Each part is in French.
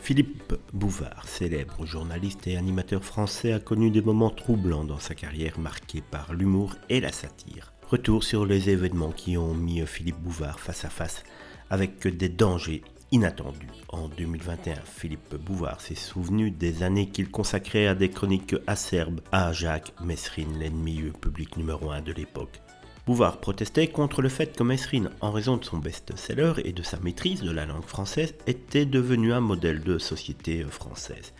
Philippe Bouvard, célèbre journaliste et animateur français, a connu des moments troublants dans sa carrière marqués par l'humour et la satire. Retour sur les événements qui ont mis Philippe Bouvard face à face avec des dangers inattendus. En 2021, Philippe Bouvard s'est souvenu des années qu'il consacrait à des chroniques acerbes à Jacques Messrine, l'ennemi public numéro 1 de l'époque. Bouvard protestait contre le fait que Messrine, en raison de son best-seller et de sa maîtrise de la langue française, était devenu un modèle de société française.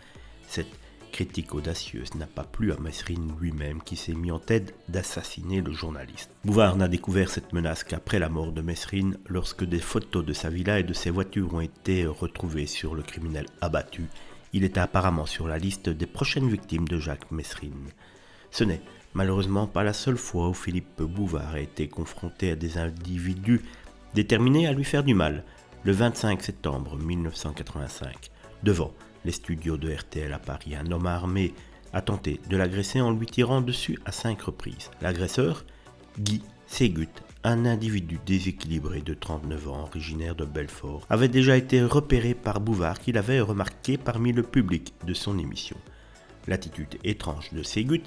Cette critique audacieuse n'a pas plu à Messrine lui-même, qui s'est mis en tête d'assassiner le journaliste. Bouvard n'a découvert cette menace qu'après la mort de Messrine, lorsque des photos de sa villa et de ses voitures ont été retrouvées sur le criminel abattu. Il était apparemment sur la liste des prochaines victimes de Jacques Messrine. Ce n'est malheureusement pas la seule fois où Philippe Bouvard a été confronté à des individus déterminés à lui faire du mal. Le 25 septembre 1985, devant les studios de RTL à Paris, un homme armé a tenté de l'agresser en lui tirant dessus à 5 reprises. L'agresseur, Guy Ségut, un individu déséquilibré de 39 ans, originaire de Belfort, avait déjà été repéré par Bouvard, qu'il avait remarqué parmi le public de son émission. L'attitude étrange de Ségut,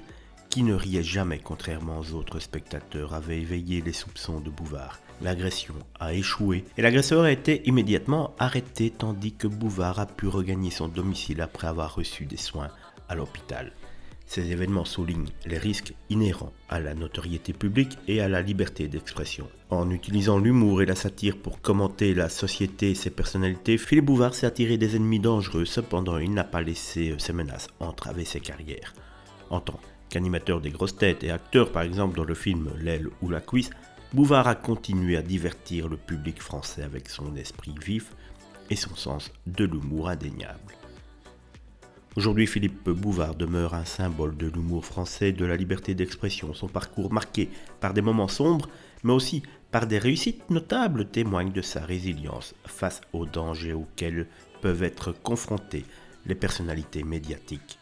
qui ne riait jamais contrairement aux autres spectateurs, avait éveillé les soupçons de Bouvard. L'agression a échoué et l'agresseur a été immédiatement arrêté, tandis que Bouvard a pu regagner son domicile après avoir reçu des soins à l'hôpital. Ces événements soulignent les risques inhérents à la notoriété publique et à la liberté d'expression. En utilisant l'humour et la satire pour commenter la société et ses personnalités, Philippe Bouvard s'est attiré des ennemis dangereux. Cependant, il n'a pas laissé ces menaces entraver ses carrières. En tant qu'animateur des grosses têtes et acteur par exemple dans le film L'aile ou la cuisse, Bouvard a continué à divertir le public français avec son esprit vif et son sens de l'humour indéniable. Aujourd'hui, Philippe Bouvard demeure un symbole de l'humour français et de la liberté d'expression. Son parcours marqué par des moments sombres, mais aussi par des réussites notables, témoigne de sa résilience face aux dangers auxquels peuvent être confrontées les personnalités médiatiques.